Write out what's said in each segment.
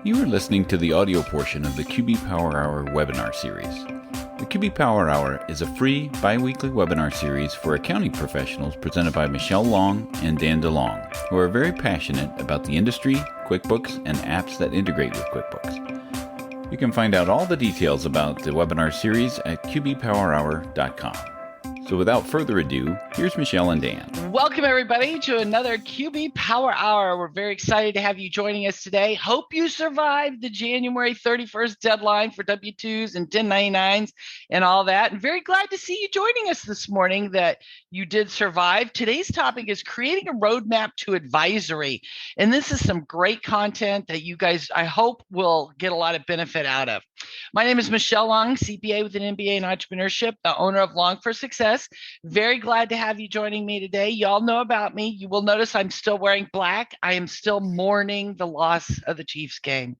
You are listening to the audio portion of the QB Power Hour webinar series. The QB Power Hour is a free biweekly webinar series for accounting professionals presented by Michelle Long and Dan DeLong, who are very passionate about the industry, QuickBooks, and apps that integrate with QuickBooks. You can find out all the details about the webinar series at qbpowerhour.com. So without further ado, here's Michelle and Dan. Welcome, everybody, to another QB Power Hour. We're very excited to have you joining us today. Hope you survived the January 31st deadline for W-2s and 1099s and all that. And very glad to see you joining us this morning that you did survive. Today's topic is creating a roadmap to advisory. And this is some great content that you guys, I hope, will get a lot of benefit out of. My name is Michelle Long, CPA with an MBA in entrepreneurship, the owner of Long for Success. Very glad to have you joining me today. Y'all know about me. You will notice I'm still wearing black. I am still mourning the loss of the Chiefs game.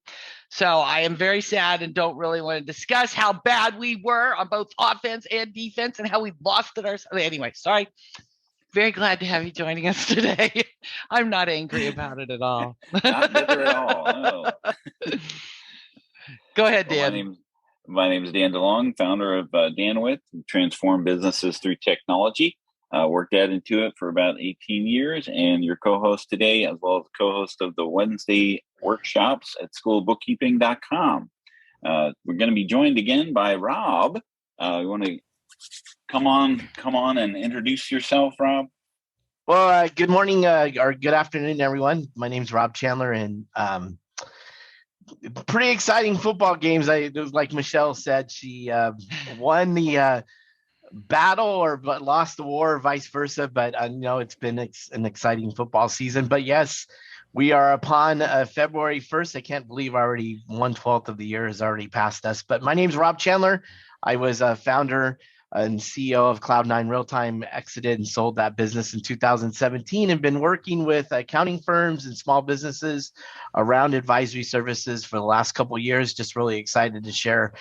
So I am very sad and don't really want to discuss how bad we were on both offense and defense and how we lost it ourselves. Anyway, sorry. Very glad to have you joining us today. I'm not angry about it at all. Not bitter at all, no. Go ahead, Dan. Well, my name is Dan DeLong, founder of Danwith, Transform Businesses Through Technology. Worked at Intuit for about 18 years, and your co-host today, as well as co-host of the Wednesday workshops at Schoolofbookkeeping.com. We're going to be joined again by Rob. You want to come on and introduce yourself, Rob? Well, good morning or good afternoon, everyone. My name is Rob Chandler, and pretty exciting football games. Like Michelle said, she won the battle but lost the war, or vice versa. But I know it's been an exciting football season. But yes, we are upon February 1st. I can't believe already 1/12 of the year has already passed us. But my name is Rob Chandler. I was a founder and CEO of Cloud9 Realtime, exited and sold that business in 2017, and been working with accounting firms and small businesses around advisory services for the last couple of years. Just really excited to share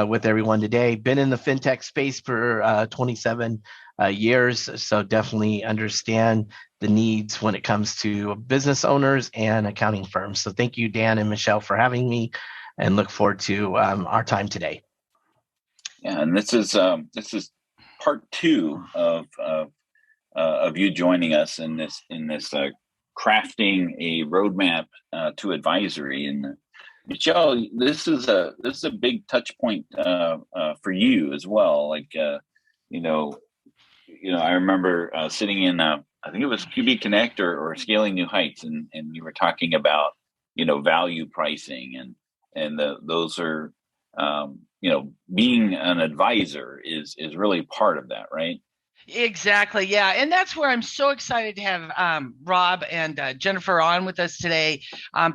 with everyone today. Been in the fintech space for 27 years, so definitely understand the needs when it comes to business owners and accounting firms. So thank you, Dan and Michelle, for having me, and look forward to our time today. Yeah, and this is part two of you joining us in this crafting a roadmap to advisory. And Michelle, this is a big touch point for you as well. Like I remember sitting in I think it was QB Connect or Scaling New Heights, and you were talking about value pricing and those are being an advisor is really part of that, right? Exactly. Yeah. And that's where I'm so excited to have Rob and Jennifer on with us today,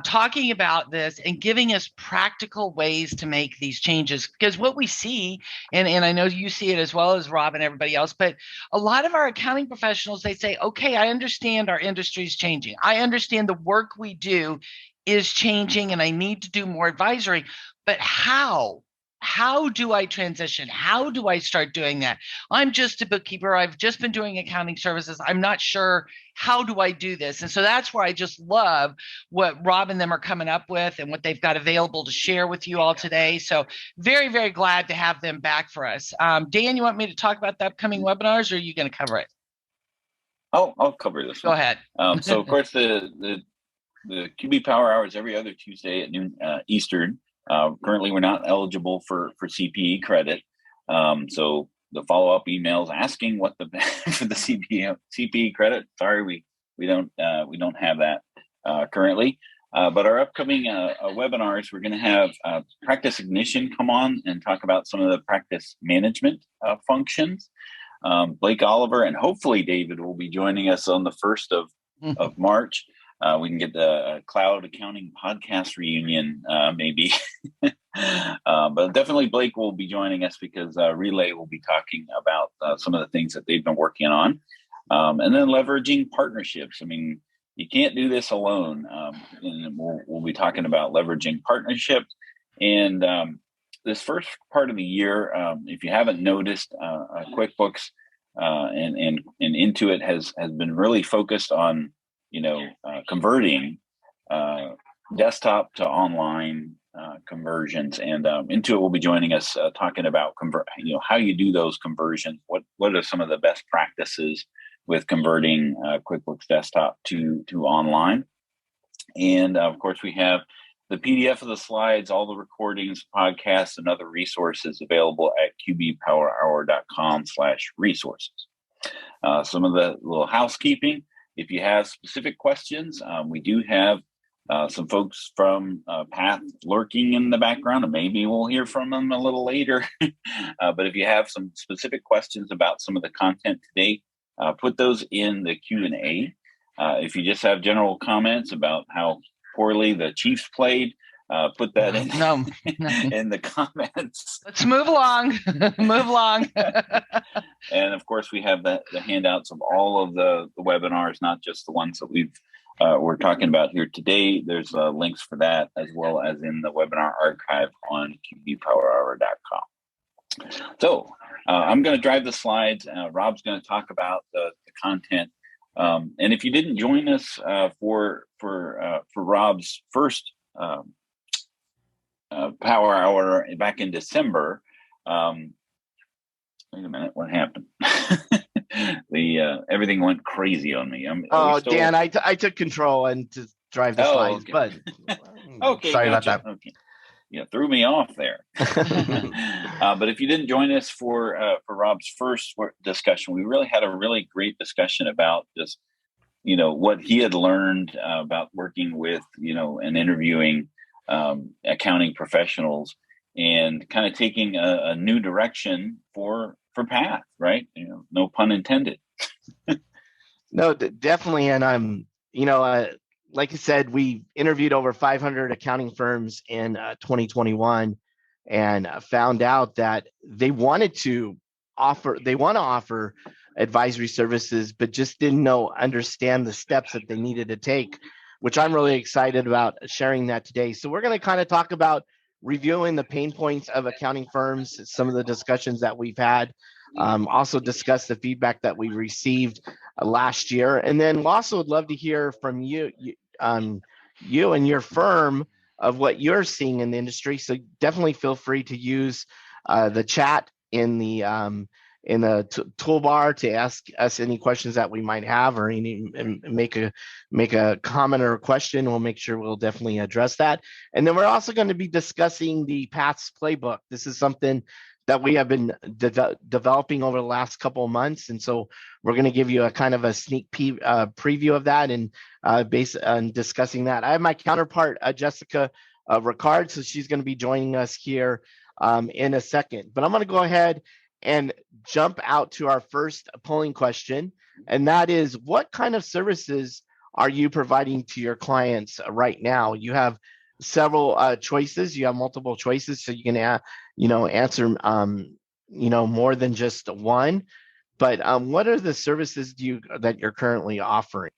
talking about this and giving us practical ways to make these changes. Because what we see, and I know you see it as well as Rob and everybody else, but a lot of our accounting professionals, they say, okay, I understand our industry is changing. I understand the work we do is changing and I need to do more advisory, but how? How do I transition? How do I start doing that? I'm just a bookkeeper. I've just been doing accounting services. I'm not sure. How do I do this? And so that's where I just love what Rob and them are coming up with and what they've got available to share with you all today. So very, very glad to have them back for us. Dan, you want me to talk about the upcoming webinars, or are you going to cover it? I'll cover this one. Go ahead. So of course the QB Power Hour is every other Tuesday at noon Eastern. Currently, we're not eligible for CPE credit. So the follow-up emails asking what for the CPE credit. Sorry, we don't have that currently. But our upcoming webinars, we're going to have Practice Ignition come on and talk about some of the practice management functions. Blake Oliver and hopefully David will be joining us on the 1st of March. We can get the cloud accounting podcast reunion, maybe. But definitely Blake will be joining us because Relay will be talking about some of the things that they've been working on. And then leveraging partnerships. I mean, you can't do this alone. And we'll be talking about leveraging partnerships. And this first part of the year, if you haven't noticed, QuickBooks and Intuit has been really focused on converting desktop to online conversions. And Intuit will be joining us talking about how you do those conversions. What are some of the best practices with converting QuickBooks Desktop to online? And of course, we have the PDF of the slides, all the recordings, podcasts, and other resources available at qbpowerhour.com/resources. Some of the little housekeeping. If you have specific questions, we do have some folks from Path lurking in the background, and maybe we'll hear from them a little later. But if you have some specific questions about some of the content today, put those in the Q&A. If you just have general comments about how poorly the Chiefs played, put that in, in the comments. Let's move along. Move along. And of course, we have the handouts of all of the webinars, not just the ones that we're talking about here today. There's links for that, as well as in the webinar archive on qbpowerhour.com. So I'm going to drive the slides. Rob's going to talk about the content. And if you didn't join us for Rob's first Power Hour back in December, wait a minute, what happened? Everything went crazy on me. Dan, I took control and to drive the slides, okay. But okay, sorry gotcha. about that. Okay. Yeah, threw me off there. But if you didn't join us for Rob's first discussion, we really had a really great discussion about just what he had learned about working with and interviewing accounting professionals, and kind of taking a new direction for Path, right? No pun intended. No, definitely. And I'm, like I said, we interviewed over 500 accounting firms in 2021, and found out that they want to offer advisory services, but just didn't understand the steps that they needed to take, which I'm really excited about sharing that today. So we're going to kind of talk about reviewing the pain points of accounting firms, some of the discussions that we've had, also discuss the feedback that we received last year. And then also would love to hear from you and your firm of what you're seeing in the industry. So definitely feel free to use the chat in the toolbar to ask us any questions that we might have, or make a comment or a question. We'll make sure we'll definitely address that. And then we're also going to be discussing the Paths playbook. This is something that we have been developing over the last couple of months, and so we're going to give you a kind of a sneak preview of that, and based on discussing that. I have my counterpart Jessica Rickard, so she's going to be joining us here in a second. But I'm going to go ahead and jump out to our first polling question, and that is, what kind of services are you providing to your clients right now? You have several choices. You have multiple choices, so you can answer more than just one. But what are the services that you're currently offering?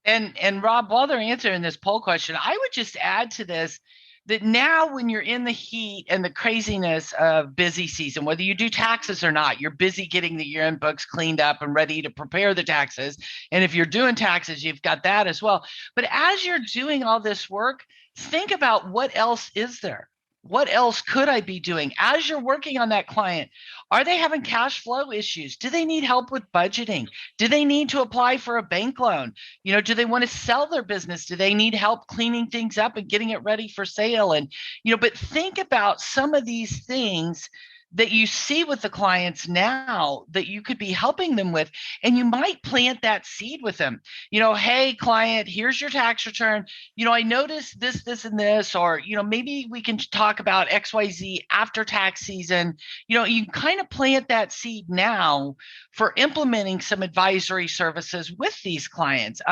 And Rob, while they're answering this poll question, I would just add to this that now, when you're in the heat and the craziness of busy season, whether you do taxes or not, you're busy getting the year-end books cleaned up and ready to prepare the taxes. And if you're doing taxes, you've got that as well. But as you're doing all this work, think about what else is there. What else could I be doing as you're working on that client? Are they having cash flow issues? Do they need help with budgeting? Do they need to apply for a bank loan? Do they want to sell their business? Do they need help cleaning things up and getting it ready for sale? And, but think about some of these things that you see with the clients now that you could be helping them with, and you might plant that seed with them. Hey, client, here's your tax return. I noticed this, and this, or, maybe we can talk about XYZ after tax season. You kind of plant that seed now for implementing some advisory services with these clients.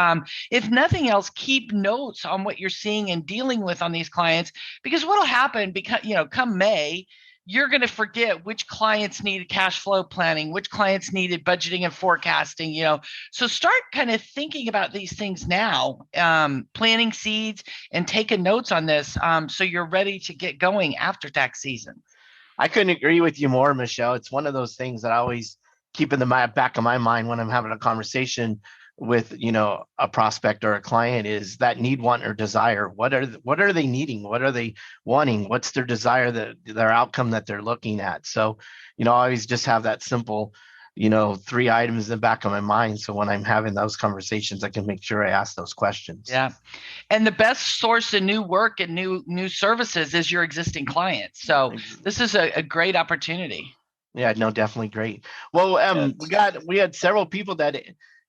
If nothing else, keep notes on what you're seeing and dealing with on these clients, because what'll happen, because, come May, you're going to forget which clients needed cash flow planning, which clients needed budgeting and forecasting, So start kind of thinking about these things now, planting seeds and taking notes on this, so you're ready to get going after tax season. I couldn't agree with you more, Michelle. It's one of those things that I always keep in the back of my mind when I'm having a conversation with a prospect or a client is that need, want, or desire. What are they needing? What are they wanting? What's their desire, their outcome that they're looking at? So I always just have that simple 3 items in the back of my mind, so when I'm having those conversations, I can make sure I ask those questions. Yeah. And the best source of new work and new services is your existing clients. So this is a great opportunity. Yeah, no, definitely great. Well, we had several people that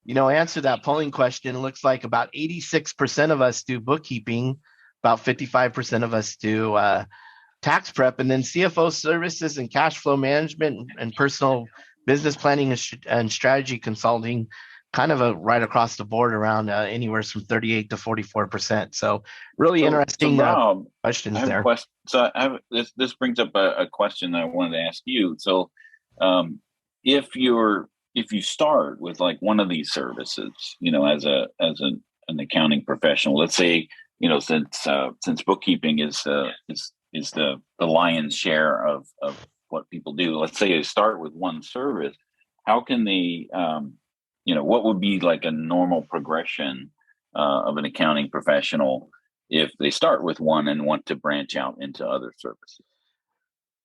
answered that polling question. It looks like about 86% of us do bookkeeping, about 55% of us do tax prep, and then CFO services and cash flow management and personal business planning and strategy consulting, kind of right across the board, around anywhere from 38 to 44%. So really interesting Rob, questions I have there. This brings up a question that I wanted to ask you. So if you start with like one of these services, as an accounting professional, let's say, since bookkeeping is the lion's share of what people do. Let's say they start with one service. How can they, what would be like a normal progression of an accounting professional if they start with one and want to branch out into other services?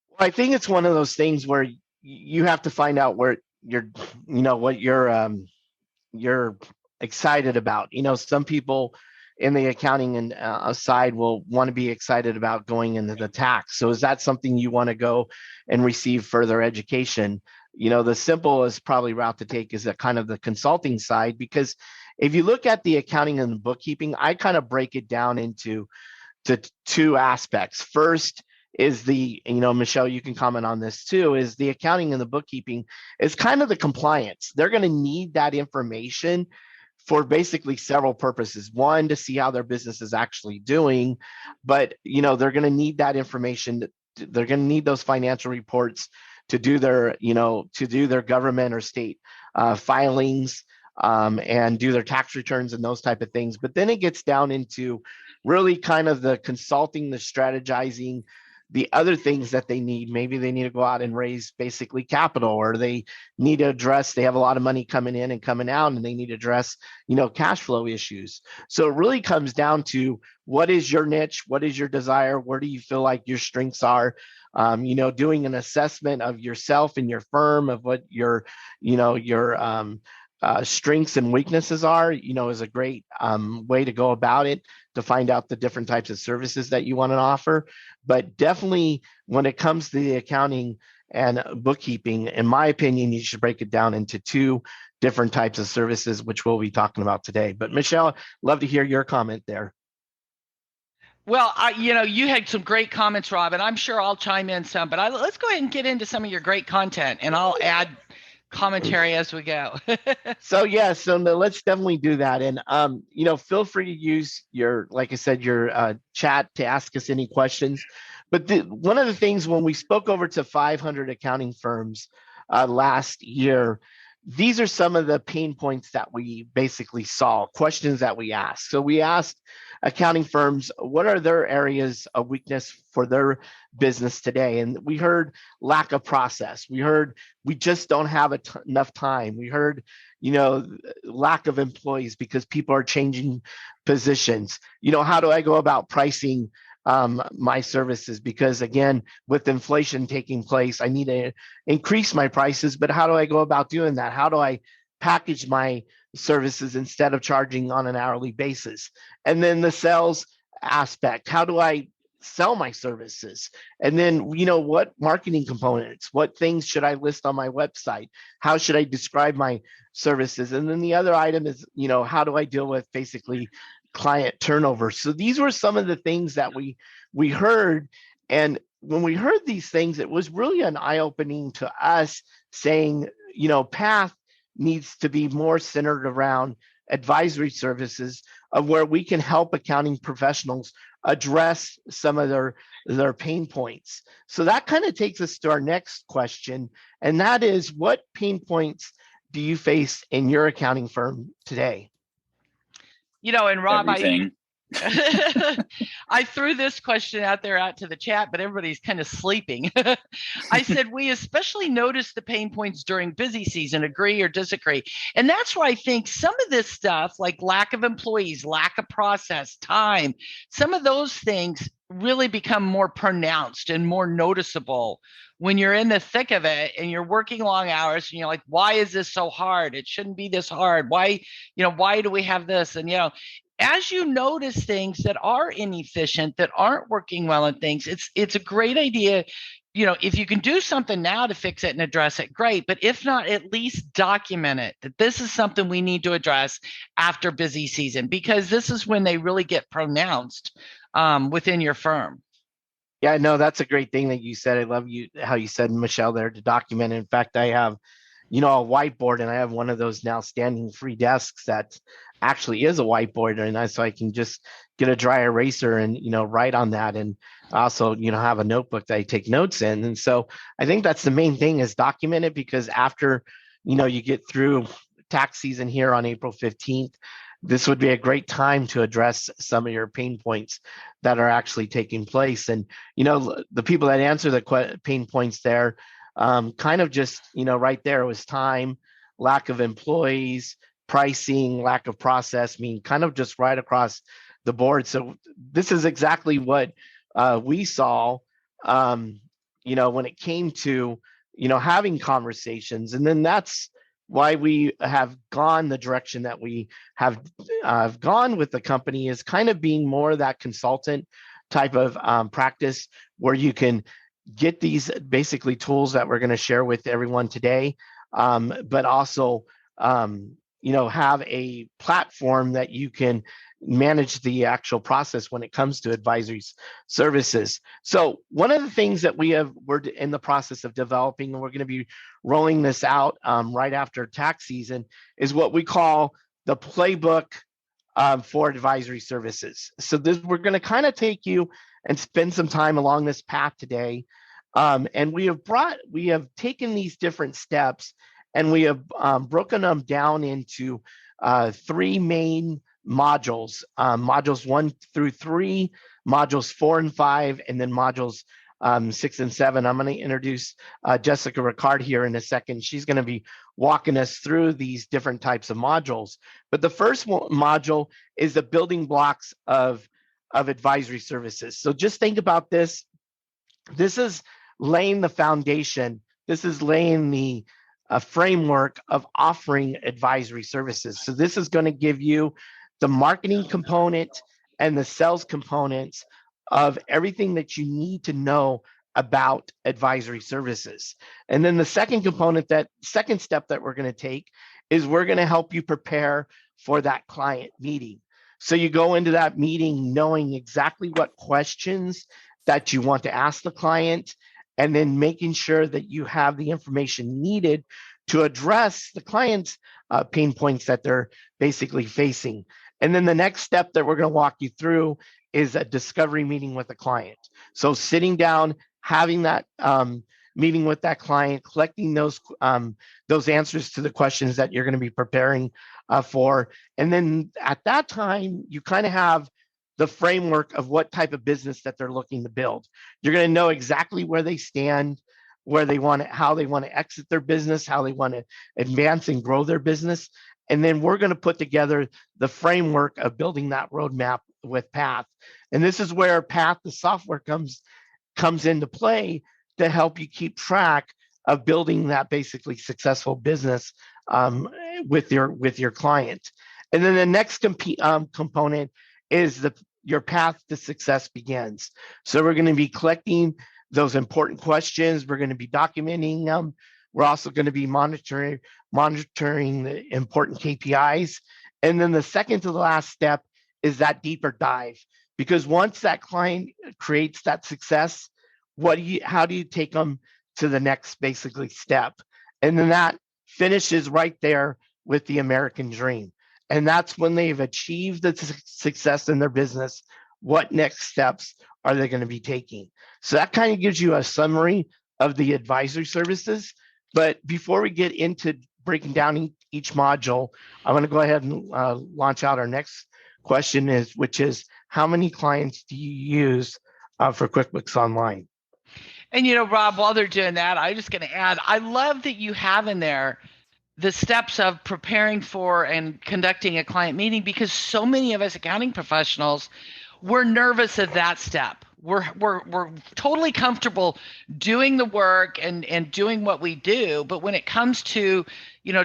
Well, I think it's one of those things where you have to find out where what you're excited about. Some people in the accounting and side will want to be excited about going into the tax. So is that something you want to go and receive further education? The simplest probably route to take is that kind of the consulting side, because if you look at the accounting and the bookkeeping, I kind of break it down into two aspects. First is Michelle, you can comment on this too, is the accounting and the bookkeeping is kind of the compliance. They're going to need that information for basically several purposes. One, to see how their business is actually doing, but they're going to need that information. They're going to need those financial reports to do their government or state filings and do their tax returns and those type of things. But then it gets down into really kind of the consulting, the strategizing, the other things that they need. Maybe they need to go out and raise basically capital, or they need to address, they have a lot of money coming in and coming out, and they need to address, cash flow issues. So it really comes down to, what is your niche? What is your desire? Where do you feel like your strengths are? Doing an assessment of yourself and your firm, of what your strengths and weaknesses are, is a great way to go about it, to find out the different types of services that you want to offer. But definitely when it comes to the accounting and bookkeeping, in my opinion, you should break it down into two different types of services, which we'll be talking about today. But Michelle, love to hear your comment there. Well, you had some great comments, Rob, and I'm sure I'll chime in some, but let's go ahead and get into some of your great content, and I'll add commentary as we go. So let's definitely do that. And, feel free to use your chat to ask us any questions. But one of the things, when we spoke over to 500 accounting firms last year, these are some of the pain points that we basically saw, questions that we asked. So we asked accounting firms, what are their areas of weakness for their business today? And we heard lack of process. We heard we just don't have enough time. We heard, lack of employees because people are changing positions. How do I go about pricing my services? Because again, with inflation taking place, I need to increase my prices, but how do I go about doing that? How do I package my services instead of charging on an hourly basis? And then the sales aspect, how do I sell my services? And then, what marketing components, what things should I list on my website? How should I describe my services? And then the other item is, how do I deal with basically client turnover? So these were some of the things that we heard. And when we heard these things, it was really an eye-opening to us, saying, PATH needs to be more centered around advisory services, of where we can help accounting professionals address some of their pain points. So that kind of takes us to our next question, and that is, what pain points do you face in your accounting firm today? And Rob, Everything. I threw this question out to the chat, but everybody's kind of sleeping. I said, we especially notice the pain points during busy season, agree or disagree? And that's where I think some of this stuff, like lack of employees, lack of process, time, some of those things really become more pronounced and more noticeable when you're in the thick of it and you're working long hours and you're like, why is this so hard? It shouldn't be this hard. Why do we have this? And, as you notice things that are inefficient, that aren't working well in things, it's a great idea. If you can do something now to fix it and address it, great. But if not, at least document it, that this is something we need to address after busy season, because this is when they really get pronounced within your firm. Yeah, no, that's a great thing that you said. I love how you said, Michelle, there, to document. In fact, I have, a whiteboard, and I have one of those now standing free desks that actually is a whiteboard, and so I can just get a dry eraser and write on that, and also have a notebook that I take notes in. And so I think that's the main thing, is document it, because after you get through tax season here on April 15th, this would be a great time to address some of your pain points that are actually taking place. And the people that answer the pain points there, kind of just right there was time, lack of employees, pricing, lack of process, kind of just right across the board. So this is exactly what we saw, when it came to, having conversations. And then that's why we have gone the direction that we have gone with the company, is kind of being more that consultant type of practice, where you can get these basically tools that we're going to share with everyone today, but also have a platform that you can manage the actual process when it comes to advisory services. So one of the things that we're in the process of developing, and we're going to be rolling this out right after tax season, is what we call the playbook for advisory services. So we're going to kind of take you and spend some time along this path today. And we have taken these different steps, and we have broken them down into 3 main modules, modules 1 through 3, modules 4 and 5, and then modules 6 and 7. I'm going to introduce Jessica Rickard here in a second. She's going to be walking us through these different types of modules. But the first module is the building blocks of advisory services. So just think about this. This is laying the foundation. This is laying the framework of offering advisory services. So this is going to give you the marketing component and the sales components of everything that you need to know about advisory services. And then the second step that we're going to take is we're going to help you prepare for that client meeting. So you go into that meeting knowing exactly what questions that you want to ask the client, and then making sure that you have the information needed to address the client's pain points that they're basically facing. And then the next step that we're going to walk you through is a discovery meeting with the client. So sitting down, having that meeting with that client, collecting those answers to the questions that you're going to be preparing for. And then at that time, you kind of have the framework of what type of business that they're looking to build. You're going to know exactly where they stand, where they want to, how they want to exit their business, how they want to advance and grow their business. And then we're going to put together the framework of building that roadmap with Path. And this is where Path, the software, comes into play to help you keep track of building that basically successful business with your client. And then the next component is your path to success begins. So we're going to be collecting those important questions. We're going to be documenting them. We're also going to be monitoring the important KPIs. And then the second to the last step is that deeper dive. Because once that client creates that success, how do you take them to the next basically step? And then that finishes right there with the American dream. And that's when they've achieved the success in their business. What next steps are they going to be taking? So that kind of gives you a summary of the advisory services. But before we get into breaking down each module, I want to go ahead and launch out our next question is, which is, how many clients do you use for QuickBooks Online? And, Rob, while they're doing that, I'm just going to add, I love that you have in there the steps of preparing for and conducting a client meeting, because so many of us accounting professionals, we're nervous of that step. We're totally comfortable doing the work and doing what we do, but when it comes to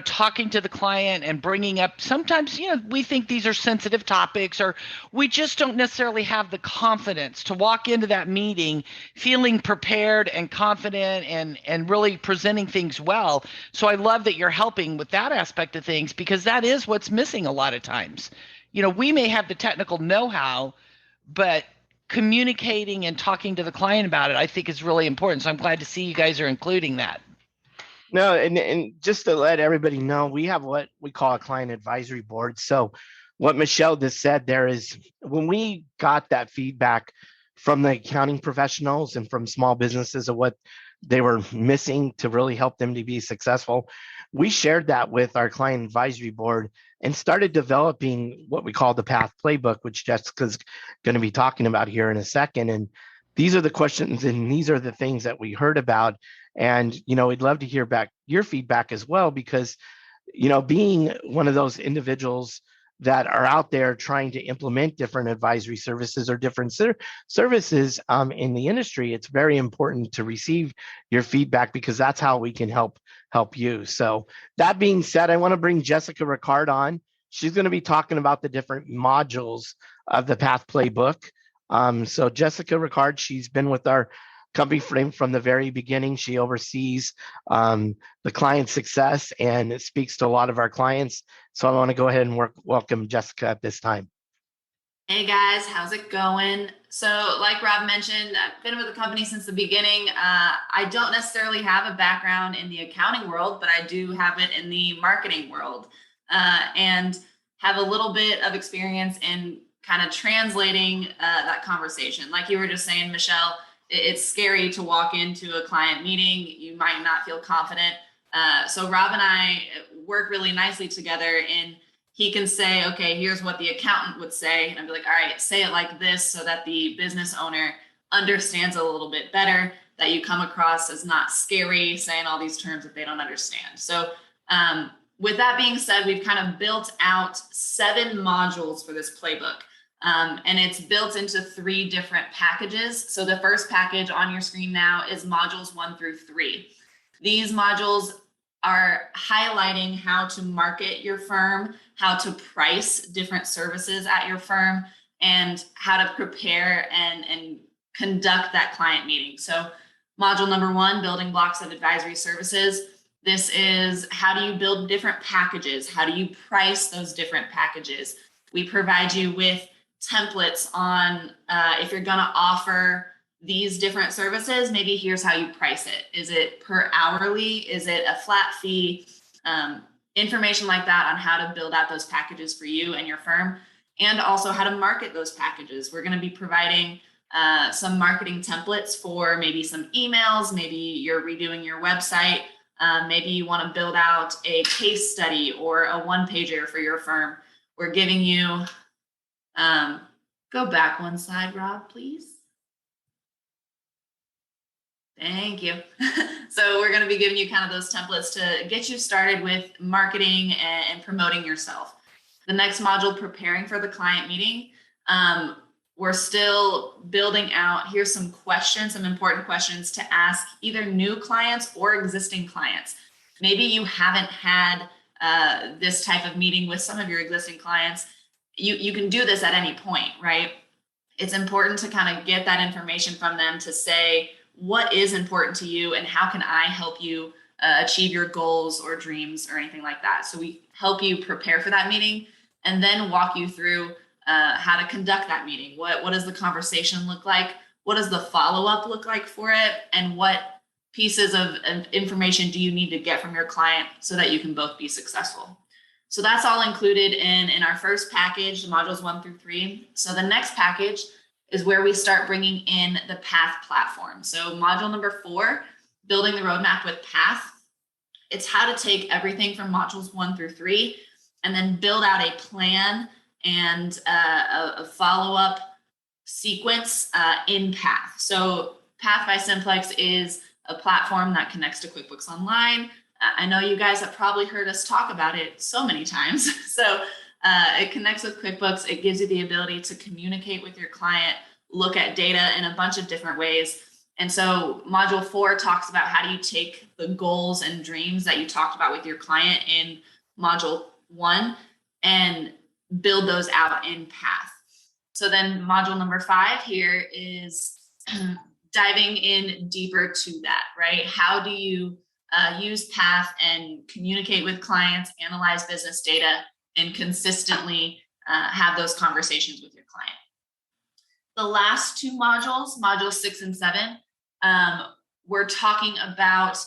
talking to the client and bringing up, sometimes we think these are sensitive topics, or we just don't necessarily have the confidence to walk into that meeting feeling prepared and confident and really presenting things well. So I love that you're helping with that aspect of things, because that is what's missing a lot of times. We may have the technical know-how, but communicating and talking to the client about it, I think, is really important. So I'm glad to see you guys are including that. No, and just to let everybody know, we have what we call a client advisory board. So what Michelle just said there is, when we got that feedback from the accounting professionals and from small businesses of what they were missing to really help them to be successful, we shared that with our client advisory board and started developing what we call the PATH playbook, which Jessica's going to be talking about here in a second. And these are the questions and these are the things that we heard about. And, we'd love to hear back your feedback as well, because, being one of those individuals that are out there trying to implement different advisory services or different services in the industry, it's very important to receive your feedback, because that's how we can help you. So that being said, I want to bring Jessica Rickard on. She's going to be talking about the different modules of the PATH playbook. So Jessica Rickard, she's been with our company from the very beginning. She oversees the client success, and it speaks to a lot of our clients. So I want to go ahead and welcome Jessica at this time. Hey guys, how's it going? So like Rob mentioned, I've been with the company since the beginning. I don't necessarily have a background in the accounting world, but I do have it in the marketing world, and have a little bit of experience in kind of translating that conversation. Like you were just saying, Michelle, it's scary to walk into a client meeting. You might not feel confident. So Rob and I work really nicely together, and he can say, okay, here's what the accountant would say. And I'd be like, all right, say it like this, so that the business owner understands a little bit better, that you come across as not scary, saying all these terms that they don't understand. So with that being said, we've kind of built out 7 modules for this playbook. And it's built into 3 different packages. So the first package on your screen now is modules 1 through 3. These modules are highlighting how to market your firm, how to price different services at your firm, and how to prepare and conduct that client meeting. So module number 1, building blocks of advisory services. This is, how do you build different packages? How do you price those different packages? We provide you with templates on if you're going to offer these different services, maybe here's how you price it. Is it per hourly? Is it a flat fee? Information like that on how to build out those packages for you and your firm, and also how to market those packages. We're going to be providing some marketing templates for maybe some emails, maybe you're redoing your website, maybe you want to build out a case study or a one-pager for your firm. We're giving you, go back one slide, Rob, please. Thank you. So we're going to be giving you kind of those templates to get you started with marketing and promoting yourself. The next module, preparing for the client meeting. We're still building out, here's some questions, some important questions to ask either new clients or existing clients. Maybe you haven't had this type of meeting with some of your existing clients. You can do this at any point, right? It's important to kind of get that information from them to say, what is important to you and how can I help you achieve your goals or dreams or anything like that. So we help you prepare for that meeting and then walk you through how to conduct that meeting. What does the conversation look like? What does the follow-up look like for it? And what pieces of information do you need to get from your client so that you can both be successful? So that's all included in our first package, modules 1 through 3. So the next package is where we start bringing in the PATH platform. So module number 4, building the roadmap with PATH. It's how to take everything from modules 1 through 3 and then build out a plan and a follow-up sequence in Path. So Path by Simplex is a platform that connects to QuickBooks Online. I know you guys have probably heard us talk about it so many times. So it connects with QuickBooks. It gives you the ability to communicate with your client, look at data in a bunch of different ways. And so module 4 talks about how do you take the goals and dreams that you talked about with your client in module 1 and build those out in Path. So then module number 5 here is diving in deeper to that, right? How do you use Path and communicate with clients, analyze business data, and consistently have those conversations with your client? The last 2 modules, modules 6 and 7, we're talking about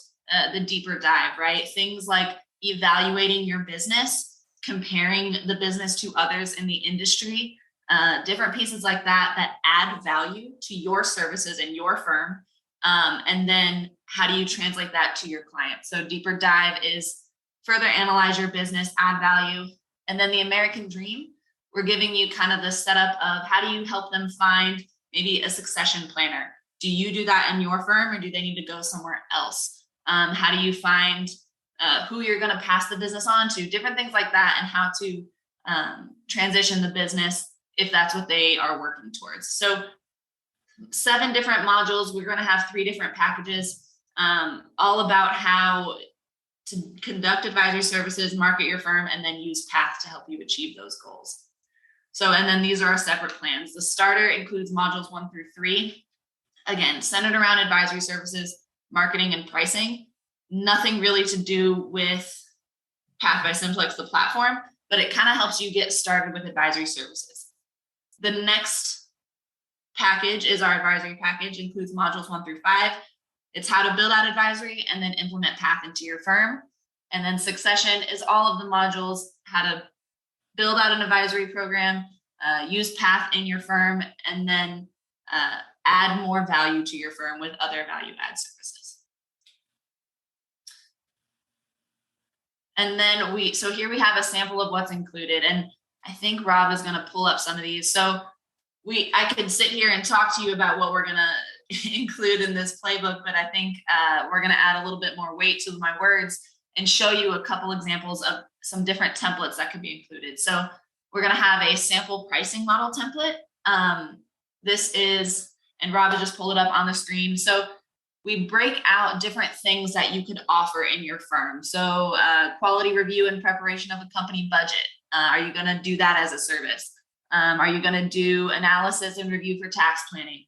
the deeper dive, right? Things like evaluating your business, comparing the business to others in the industry, different pieces like that add value to your services and your firm. And then how do you translate that to your client? So deeper dive is further analyze your business, add value. And then the American Dream, we're giving you kind of the setup of how do you help them find maybe a succession planner? Do you do that in your firm, or do they need to go somewhere else? How do you find who you're going to pass the business on to? Different things like that, and how to transition the business if that's what they are working towards. So 7 different modules. We're going to have 3 different packages, all about how to conduct advisory services, market your firm, and then use Path to help you achieve those goals. So, and then these are our separate plans. The starter includes modules 1 through 3. Again, centered around advisory services, marketing, and pricing. Nothing really to do with Path by Simplex, the platform, but it kind of helps you get started with advisory services. The next package is our advisory package, includes modules 1 through 5. It's how to build out advisory and then implement Path into your firm. And then succession is all of the modules, how to build out an advisory program, use Path in your firm, and then add more value to your firm with other value add services. And then so here we have a sample of what's included. And I think Rob is going to pull up some of these. So I could sit here and talk to you about what we're going to include in this playbook, but I think we're going to add a little bit more weight to my words and show you a couple examples of some different templates that could be included. So we're going to have a sample pricing model template. This is, and Rob will just pull it up on the screen. So we break out different things that you could offer in your firm. So quality review and preparation of a company budget. Are you going to do that as a service? Are you going to do analysis and review for tax planning?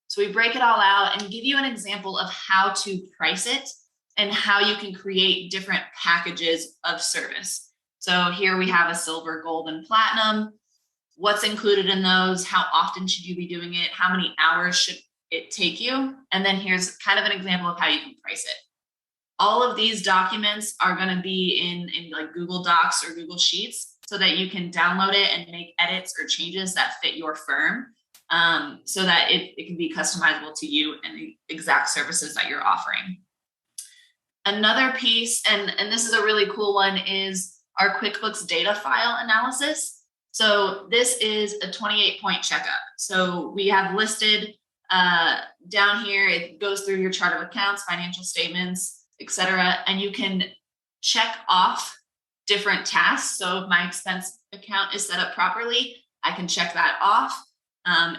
So we break it all out and give you an example of how to price it and how you can create different packages of service. So here we have a silver, gold, and platinum. What's included in those? How often should you be doing it? How many hours should it take you? And then here's kind of an example of how you can price it. All of these documents are going to be in like Google Docs or Google Sheets so that you can download it and make edits or changes that fit your firm, so that it can be customizable to you and the exact services that you're offering. Another piece, and this is a really cool one, is our QuickBooks data file analysis. So this is a 28-point checkup. So we have listed down here, it goes through your chart of accounts, financial statements, etc. And you can check off different tasks. So if my expense account is set up properly, I can check that off.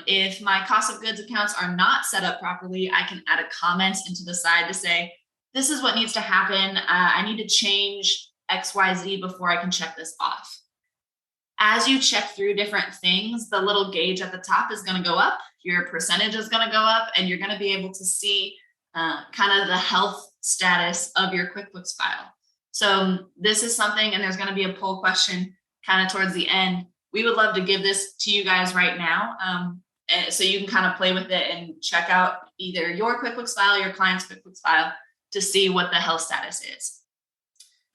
If my cost of goods accounts are not set up properly, I can add a comment into the side to say, this is what needs to happen. I need to change XYZ before I can check this off. As you check through different things, the little gauge at the top is going to go up, your percentage is going to go up, and you're going to be able to see kind of the health status of your QuickBooks file. So this is something, and there's going to be a poll question kind of towards the end. We would love to give this to you guys right now, so you can kind of play with it and check out either your QuickBooks file, your client's QuickBooks file, to see what the health status is.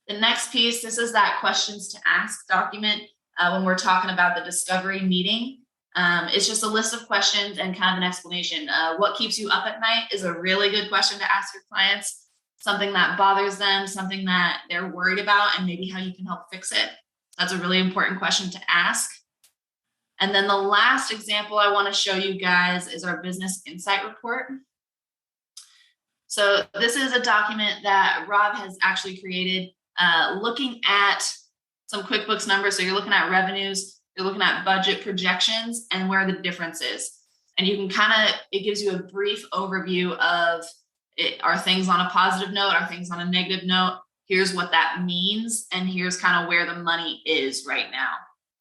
The next piece, this is that questions to ask document. When we're talking about the discovery meeting, it's just a list of questions and kind of an explanation. What keeps you up at night is a really good question to ask your clients. Something that bothers them, something that they're worried about, and maybe how you can help fix it. That's a really important question to ask. And then the last example I want to show you guys is our business insight report. So this is a document that Rob has actually created, looking at some QuickBooks numbers. So you're looking at revenues, you're looking at budget projections, and where the difference is. And you can it gives you a brief overview of it. Are things on a positive note? Are things on a negative note? Here's what that means. And here's kind of where the money is right now.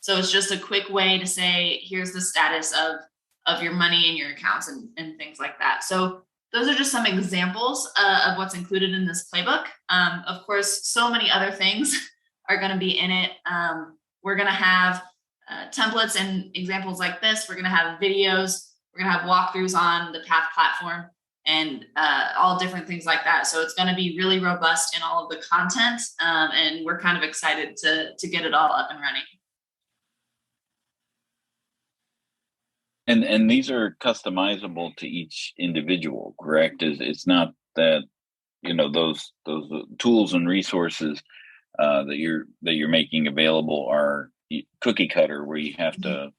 So it's just a quick way to say, here's the status of your money in your accounts and things like that. So those are just some examples of what's included in this playbook. Of course, so many other things are going to be in it. We're going to have templates and examples like this. We're going to have videos. We're going to have walkthroughs on the Path platform and all different things like that. So it's going to be really robust in all of the content. And we're kind of excited to get it all up and running. And these are customizable to each individual, correct? It's not that, those tools and resources that you're making available are cookie cutter, where you have to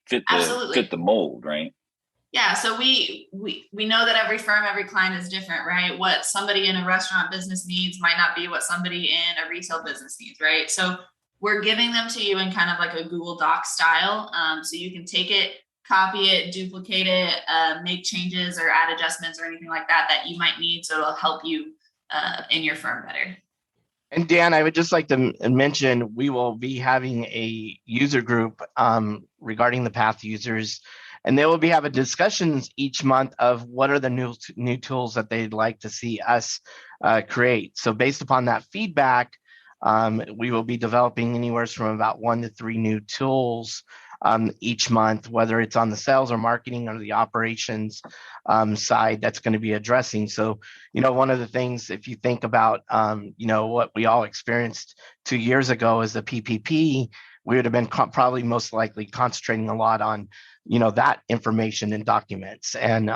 fit the mold, right? Yeah. So we know that every firm, every client is different, right? What somebody in a restaurant business needs might not be what somebody in a retail business needs, right? So we're giving them to you in kind of like a Google Doc style. So you can take it, copy it, duplicate it, make changes or add adjustments or anything like that you might need. So it'll help you in your firm better. And Dan, I would just like to mention, we will be having a user group regarding the Path users, and they will be having discussions each month of what are the new tools that they'd like to see us create. So based upon that feedback, we will be developing anywhere from about 1 to 3 new tools each month, whether it's on the sales or marketing or the operations side that's going to be addressing. So, one of the things, if you think about, what we all experienced 2 years ago as the PPP, we would have been probably most likely concentrating a lot on, that information and documents and,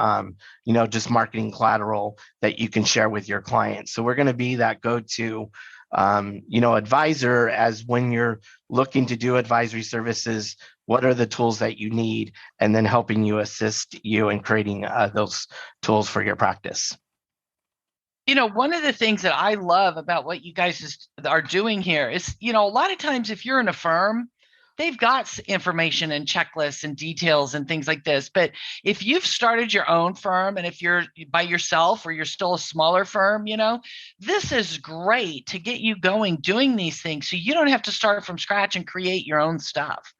just marketing collateral that you can share with your clients. So we're going to be that go-to advisor, as when you're looking to do advisory services, what are the tools that you need, and then helping you assist you in creating those tools for your practice. One of the things that I love about what you guys are doing here is, a lot of times if you're in a firm, they've got information and checklists and details and things like this. But if you've started your own firm, and if you're by yourself or you're still a smaller firm, this is great to get you going doing these things, so you don't have to start from scratch and create your own stuff.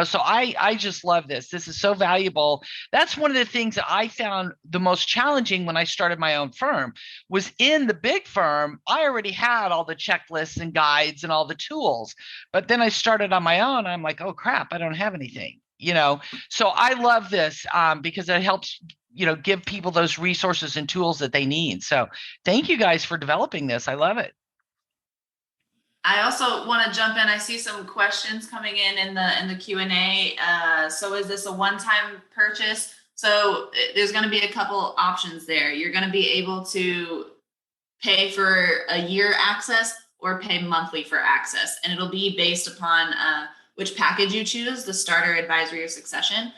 So I just love this. This is so valuable. That's one of the things that I found the most challenging when I started my own firm. Was in the big firm, I already had all the checklists and guides and all the tools. But then I started on my own. I'm like, oh crap, I don't have anything. So I love this because it helps give people those resources and tools that they need. So thank you guys for developing this. I love it. I also want to jump in. I see some questions coming in the Q&A. So is this a one-time purchase? So there's going to be a couple options there. You're going to be able to pay for a year access or pay monthly for access. And it'll be based upon which package you choose, the starter, advisory, or succession.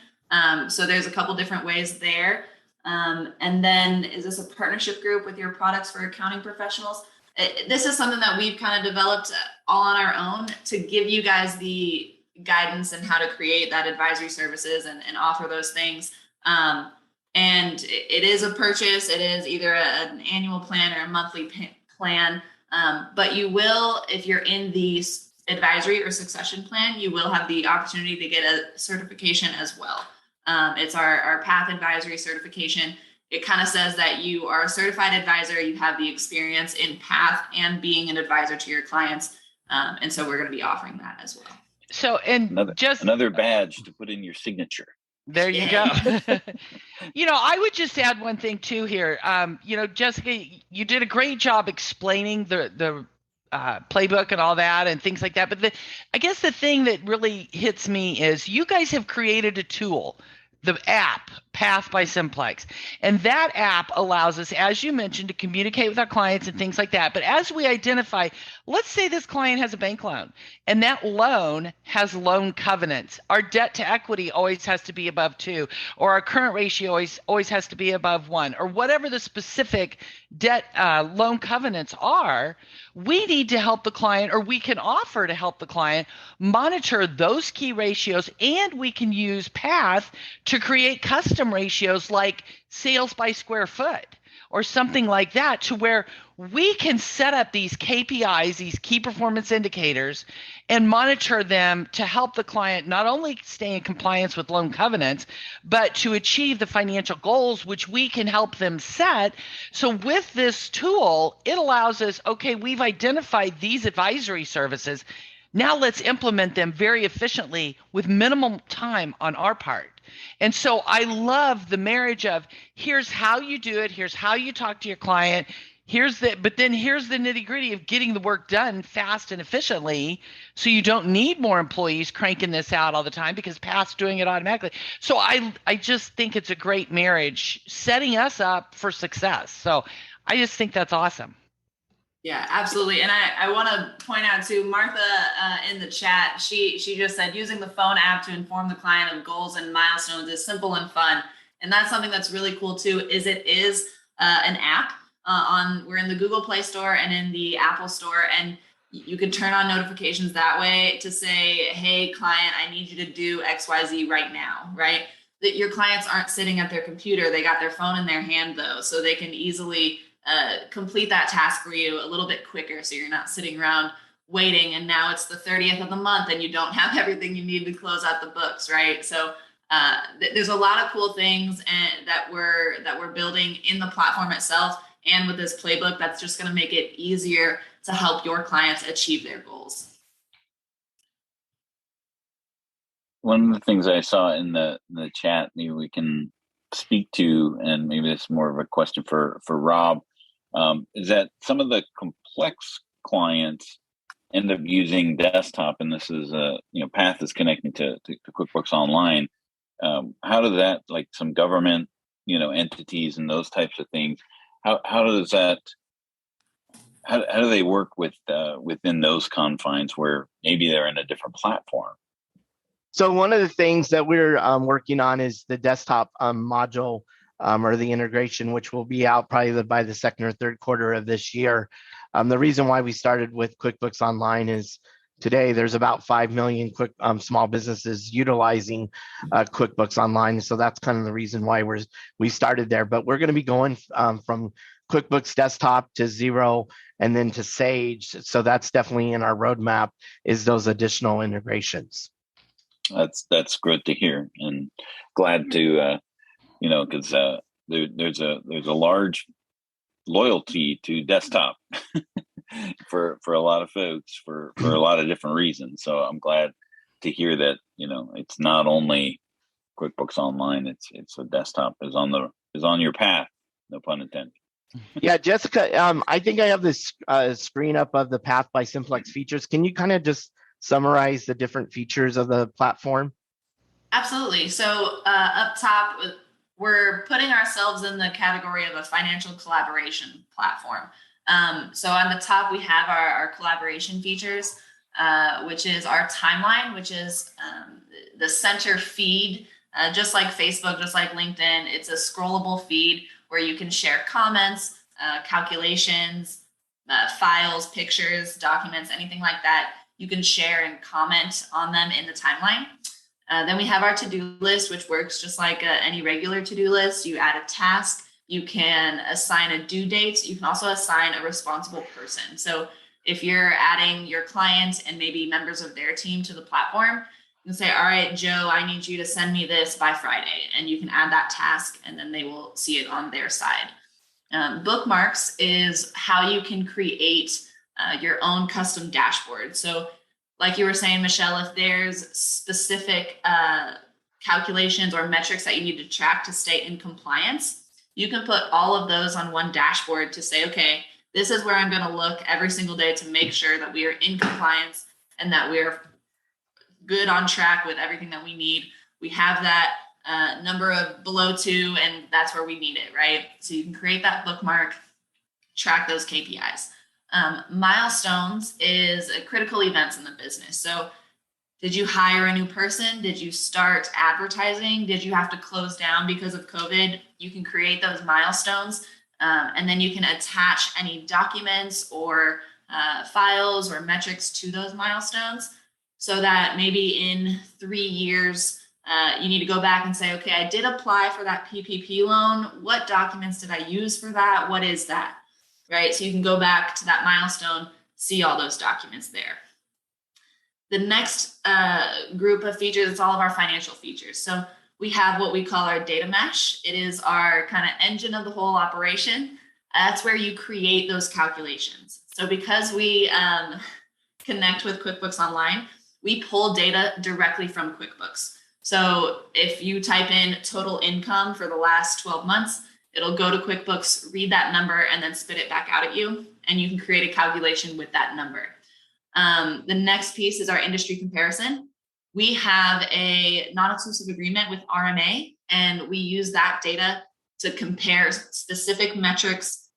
So there's a couple different ways there. And then is this a partnership group with your products for accounting professionals? This is something that we've kind of developed all on our own to give you guys the guidance and how to create that advisory services and offer those things. And it is a purchase. It is either an annual plan or a monthly plan. But you will, if you're in the advisory or succession plan, you will have the opportunity to get a certification as well. It's our Path Advisory certification. It kind of says that you are a certified advisor, you have the experience in Path and being an advisor to your clients. And so we're going to be offering that as well. So, and another badge to put in your signature. There you go. I would just add one thing too here. Jessica, you did a great job explaining the playbook and all that and things like that. But I guess the thing that really hits me is you guys have created a tool, the app, Path by Simplex. And that app allows us, as you mentioned, to communicate with our clients and things like that. But as we identify, let's say this client has a bank loan and that loan has loan covenants. Our debt to equity always has to be above 2, or our current ratio always has to be above 1, or whatever the specific debt loan covenants are. We need to help the client, or we can offer to help the client monitor those key ratios, and we can use Path to create custom ratios like sales by square foot or something like that, to where we can set up these KPIs, these key performance indicators, and monitor them to help the client not only stay in compliance with loan covenants, but to achieve the financial goals which we can help them set. So with this tool, it allows us, okay, we've identified these advisory services. Now let's implement them very efficiently with minimum time on our part. And so I love the marriage of here's how you do it, here's how you talk to your client, but then here's the nitty gritty of getting the work done fast and efficiently, so you don't need more employees cranking this out all the time because Path's doing it automatically. So I just think it's a great marriage, setting us up for success. So I just think that's awesome. Yeah, absolutely. And I want to point out too, Martha in the chat, she just said using the phone app to inform the client of goals and milestones is simple and fun. And that's something that's really cool too, is it is an app we're in the Google Play Store and in the Apple Store, and you could turn on notifications that way to say, hey client, I need you to do XYZ right now, right? That your clients aren't sitting at their computer, they got their phone in their hand though, so they can easily complete that task for you a little bit quicker, so you're not sitting around waiting and now it's the 30th of the month and you don't have everything you need to close out the books, right? So there's a lot of cool things that we're building in the platform itself, and with this playbook that's just going to make it easier to help your clients achieve their goals. One of the things I saw in the chat, maybe we can speak to, and maybe this is more of a question for Rob, is that some of the complex clients end up using desktop, and this is Path is connecting to QuickBooks Online. How does that, like some government entities and those types of things, how does that, how do they work with within those confines where maybe they're in a different platform? So one of the things that we're working on is the desktop module or the integration, which will be out probably by the second or third quarter of this year. The reason why we started with QuickBooks Online is today there's about 5 million small businesses utilizing QuickBooks Online. So that's kind of the reason why we started there. But we're going to be going from QuickBooks Desktop to Xero and then to Sage. So that's definitely in our roadmap, is those additional integrations. That's good to hear, and glad to because there's a large loyalty to desktop for a lot of folks for a lot of different reasons. So I'm glad to hear that it's not only QuickBooks Online, it's a desktop is on your path, no pun intended. Yeah, Jessica, I think I have this screen up of the Path by Simplex features. Can you kind of just summarize the different features of the platform? Absolutely. So up top, we're putting ourselves in the category of a financial collaboration platform. So on the top, we have our collaboration features, which is our timeline, which is the center feed, just like Facebook, just like LinkedIn. It's a scrollable feed where you can share comments, calculations, files, pictures, documents, anything like that. You can share and comment on them in the timeline. Then we have our to-do list, which works just like any regular to-do list. You add a task, you can assign a due date. You can also assign a responsible person. So if you're adding your client and maybe members of their team to the platform, you can say, all right, Joe, I need you to send me this by Friday. And you can add that task and then they will see it on their side. Bookmarks is how you can create your own custom dashboard. So like you were saying, Michelle, if there's specific calculations or metrics that you need to track to stay in compliance, you can put all of those on one dashboard to say, okay, this is where I'm going to look every single day to make sure that we are in compliance and that we're good on track with everything that we need. We have that number of below 2, and that's where we need it, right? So you can create that bookmark, track those KPIs. Milestones is critical events in the business. So did you hire a new person? Did you start advertising? Did you have to close down because of COVID? You can create those milestones, and then you can attach any documents or files or metrics to those milestones, so that maybe in 3 years, you need to go back and say, okay, I did apply for that PPP loan. What documents did I use for that? What is that? Right? So you can go back to that milestone, see all those documents there. The next group of features is all of our financial features. So we have what we call our data mesh. It is our kind of engine of the whole operation. That's where you create those calculations. So because we connect with QuickBooks Online, we pull data directly from QuickBooks. So if you type in total income for the last 12 months, it'll go to QuickBooks, read that number, and then spit it back out at you. And you can create a calculation with that number. The next piece is our industry comparison. We have a non-exclusive agreement with RMA, and we use that data to compare specific metrics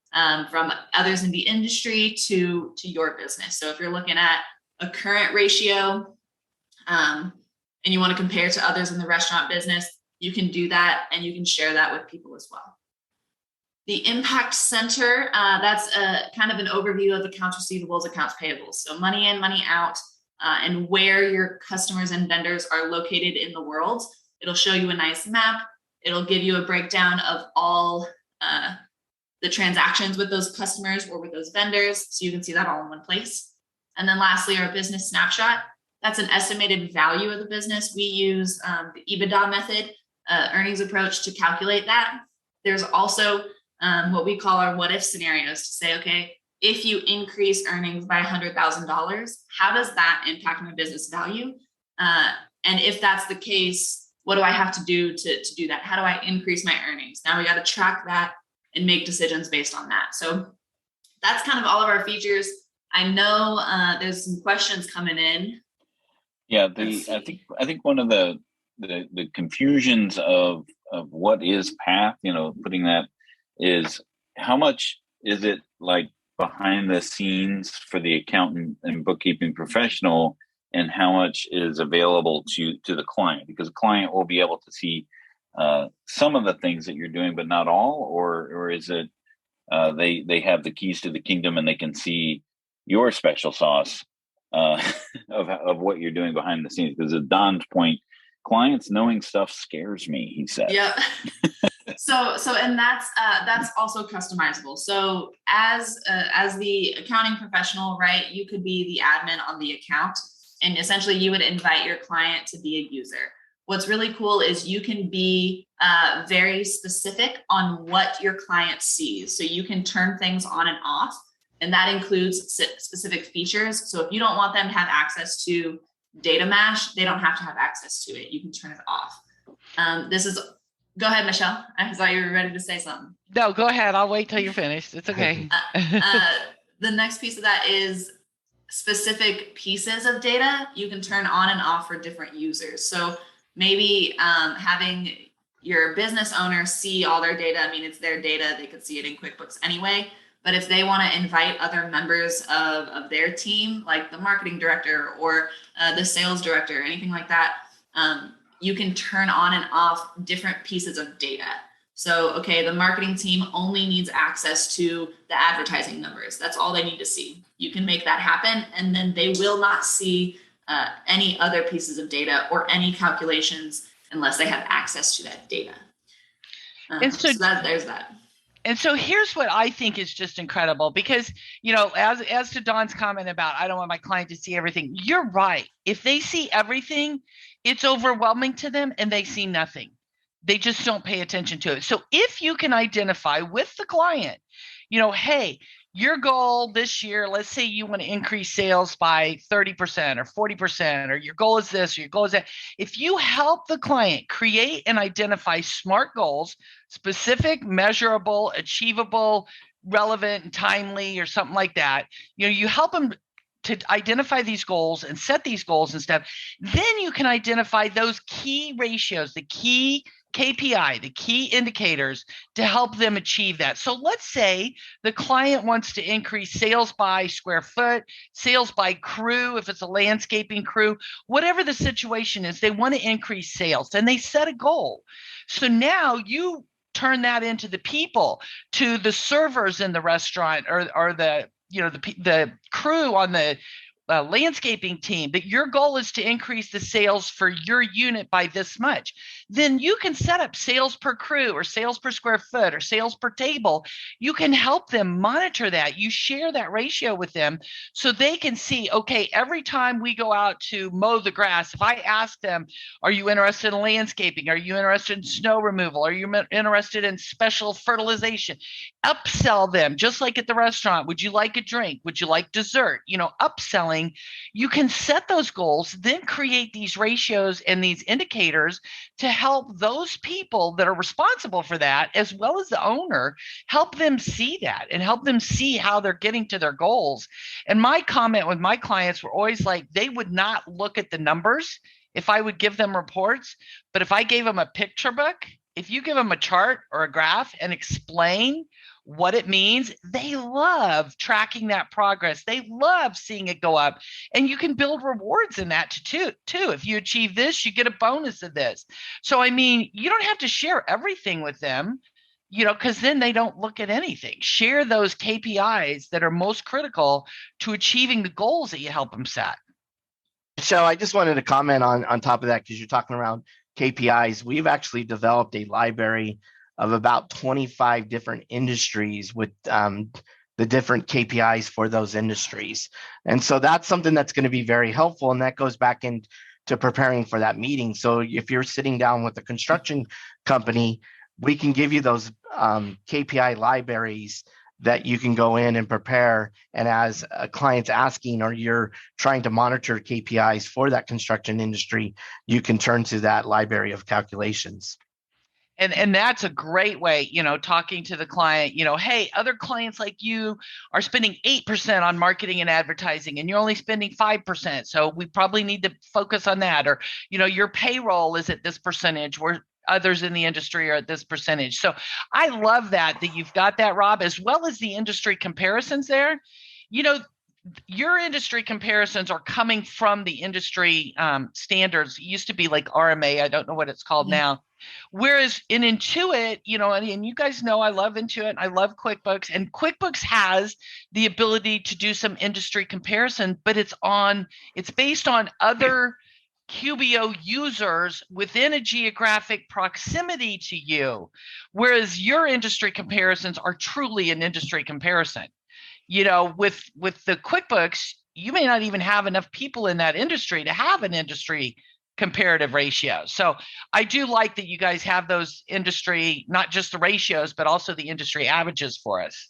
from others in the industry to your business. So if you're looking at a current ratio and you want to compare to others in the restaurant business, you can do that, and you can share that with people as well. The Impact Center, that's kind of an overview of accounts receivables, accounts payables. So money in, money out, and where your customers and vendors are located in the world. It'll show you a nice map. It'll give you a breakdown of all the transactions with those customers or with those vendors, so you can see that all in one place. And then lastly, our business snapshot. That's an estimated value of the business. We use the EBITDA method, earnings approach, to calculate that. There's also what we call our what if scenarios to say, okay, if you increase earnings by $100,000, how does that impact my business value? And if that's the case, what do I have to do to do that? How do I increase my earnings? Now we got to track that and make decisions based on that. So that's kind of all of our features. I know there's some questions coming in. Yeah, I think one of the confusions of what is Path, putting that, is how much is it like behind the scenes for the accountant and bookkeeping professional, and how much is available to the client, because the client will be able to see some of the things that you're doing, but not all, or is it they have the keys to the kingdom and they can see your special sauce of what you're doing behind the scenes? Because at Don's point, clients knowing stuff scares me, he said. Yeah. And that's also customizable. So as the accounting professional, right, you could be the admin on the account, and essentially you would invite your client to be a user. What's really cool is you can be very specific on what your client sees. So you can turn things on and off, and that includes specific features. So if you don't want them to have access to data mesh, they don't have to have access to it. You can turn it off. Go ahead, Michelle. I thought you were ready to say something. No, go ahead. I'll wait till you're finished. It's okay. The next piece of that is specific pieces of data you can turn on and off for different users. So maybe having your business owner see all their data. I mean, it's their data. They could see it in QuickBooks anyway. But if they want to invite other members of their team, like the marketing director or the sales director, anything like that, you can turn on and off different pieces of data. So, okay, the marketing team only needs access to the advertising numbers. That's all they need to see. You can make that happen, and then they will not see any other pieces of data or any calculations unless they have access to that data. So there's that. And so here's what I think is just incredible, because, as to Dawn's comment about, I don't want my client to see everything. You're right. If they see everything, it's overwhelming to them and they see nothing. They just don't pay attention to it. So if you can identify with the client, hey, your goal this year, let's say you want to increase sales by 30% or 40%, or your goal is this, or your goal is that. If you help the client create and identify SMART goals, specific, measurable, achievable, relevant, and timely, or something like that, you help them to identify these goals and set these goals and stuff, then you can identify those key ratios, the key KPI, the key indicators to help them achieve that. So let's say the client wants to increase sales by square foot, sales by crew, if it's a landscaping crew, whatever the situation is, they want to increase sales and they set a goal. So now you turn that into the people, to the servers in the restaurant, or the the crew on the landscaping team, that your goal is to increase the sales for your unit by this much. Then you can set up sales per crew or sales per square foot or sales per table. You can help them monitor that. You share that ratio with them so they can see, okay, every time we go out to mow the grass, if I ask them, are you interested in landscaping? Are you interested in snow removal? Are you interested in special fertilization? Upsell them, just like at the restaurant. Would you like a drink? Would you like dessert? Upselling. You can set those goals, then create these ratios and these indicators to help those people that are responsible for that, as well as the owner, help them see that and help them see how they're getting to their goals. And my comment with my clients were always like, they would not look at the numbers if I would give them reports, but if I gave them a picture book, if you give them a chart or a graph and explain what it means, they love tracking that progress. They love seeing it go up. And you can build rewards in that too. If you achieve this, you get a bonus of this. So, you don't have to share everything with them, because then they don't look at anything. Share those KPIs that are most critical to achieving the goals that you help them set. Michelle, I just wanted to comment on top of that, because you're talking around KPIs. We've actually developed a library of about 25 different industries with the different KPIs for those industries. And so that's something that's going to be very helpful. And that goes back into preparing for that meeting. So if you're sitting down with a construction company, we can give you those KPI libraries that you can go in and prepare. And as a client's asking, or you're trying to monitor KPIs for that construction industry, you can turn to that library of calculations. And that's a great way, talking to the client, hey, other clients like you are spending 8% on marketing and advertising, and you're only spending 5%. So we probably need to focus on that. Or, your payroll is at this percentage, where others in the industry are at this percentage. So I love that you've got that, Rob, as well as the industry comparisons there. Your industry comparisons are coming from the industry standards. It used to be like RMA. I don't know what it's called now. Whereas in Intuit, and you guys know I love Intuit, I love QuickBooks, and QuickBooks has the ability to do some industry comparison, but it's based on other QBO users within a geographic proximity to you, whereas your industry comparisons are truly an industry comparison. With the QuickBooks, you may not even have enough people in that industry to have an industry comparative ratio. So I do like that you guys have those industry, not just the ratios, but also the industry averages for us.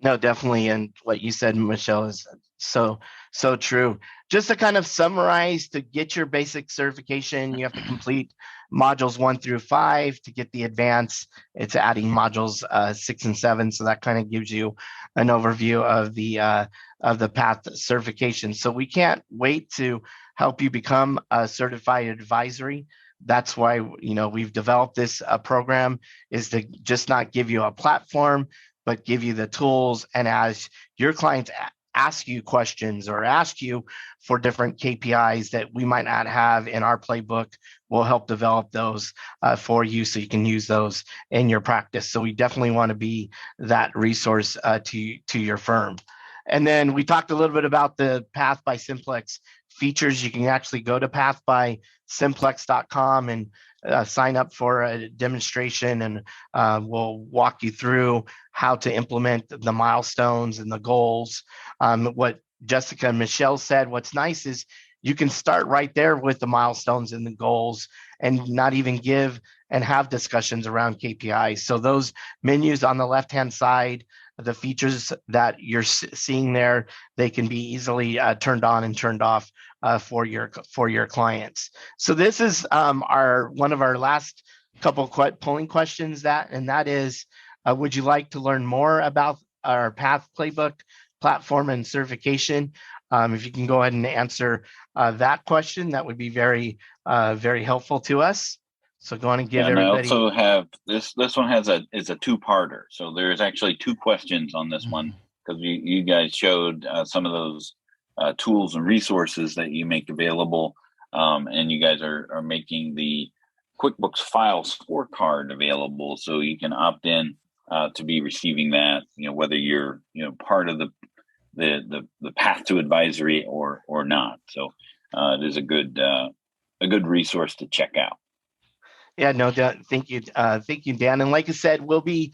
No, definitely. And what you said, Michelle, is so true. Just to kind of summarize, to get your basic certification, you have to complete modules 1 through 5. To get the advanced, it's adding modules 6 and 7. So that kind of gives you an overview of the path certification. So we can't wait to help you become a certified advisory. That's why we've developed this program, is to just not give you a platform, but give you the tools. And as your clients ask you questions or ask you for different KPIs that we might not have in our playbook, we'll help develop those for you so you can use those in your practice. So we definitely want to be that resource to your firm. And then we talked a little bit about the Path by Simplex features. You can actually go to pathbysimplex.com and sign up for a demonstration, and we'll walk you through how to implement the milestones and the goals. What Jessica and Michelle said, what's nice is you can start right there with the milestones and the goals, and not even give and have discussions around KPIs. So those menus on the left-hand side, the features that you're seeing there, they can be easily turned on and turned off for your clients. So this is one of our last couple polling questions, and that is, would you like to learn more about our Path Playbook platform and certification? If you can go ahead and answer that question, that would be very, very helpful to us. So go on and give and I everybody. also have this one is a two-parter. So there's actually two questions on this one, because you guys showed some of those tools and resources that you make available, and you guys are making the QuickBooks file scorecard available, so you can opt in to be receiving that, whether you're part of the path to advisory or not. So it is a good resource to check out. Yeah, no, thank you, Dan. And like I said, we'll be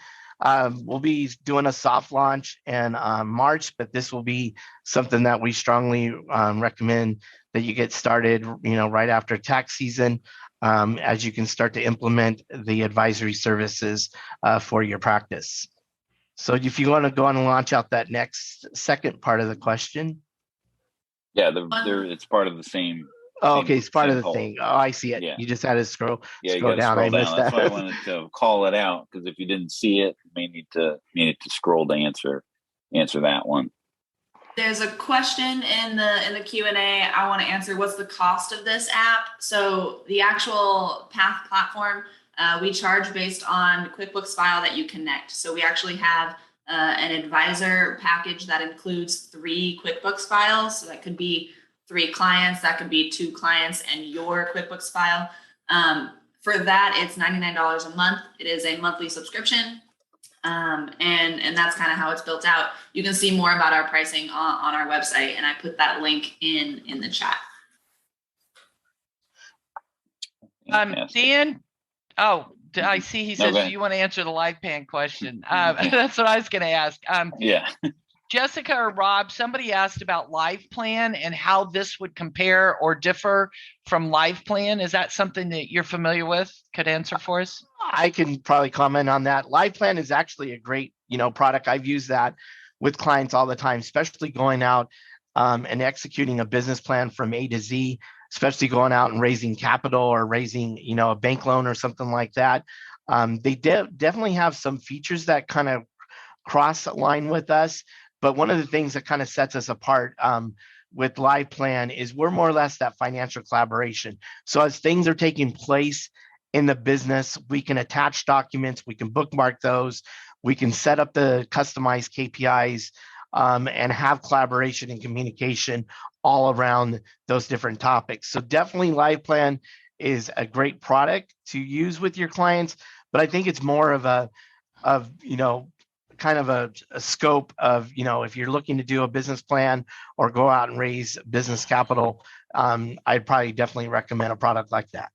doing a soft launch in March, but this will be something that we strongly recommend that you get started, right after tax season, as you can start to implement the advisory services for your practice. So if you want to go on and launch out that second part of the question. Yeah, it's part of the same. Oh, okay, it's part of the thing. Oh, I see it. Yeah. You just had to scroll down. Scroll I down. missed that. That's why I wanted to call it out, because if you didn't see it, you may need to scroll to answer that one. There's a question in the Q&A I want to answer. What's the cost of this app? So the actual Path platform, we charge based on QuickBooks file that you connect. So we actually have an advisor package that includes 3 QuickBooks files. So that could be 3 clients, that could be 2 clients and your QuickBooks file. For that, it's $99 a month. It is a monthly subscription. And that's kind of how it's built out. You can see more about our pricing on our website, and I put that link in the chat. Dan, I see he says, do you want to answer the live pan question? That's what I was going to ask. Yeah. Jessica or Rob, somebody asked about Live Plan and how this would compare or differ from Live Plan. Is that something that you're familiar with? Could answer for us? I can probably comment on that. Live Plan is actually a great, product. I've used that with clients all the time, especially going out and executing a business plan from A to Z, especially going out and raising capital or raising, a bank loan or something like that. They definitely have some features that kind of cross line with us. But one of the things that kind of sets us apart with Live Plan is we're more or less that financial collaboration. So as things are taking place in the business, we can attach documents, we can bookmark those, we can set up the customized KPIs and have collaboration and communication all around those different topics. So definitely Live Plan is a great product to use with your clients, but I think it's more of a kind of a scope of, if you're looking to do a business plan or go out and raise business capital, I'd probably definitely recommend a product like that.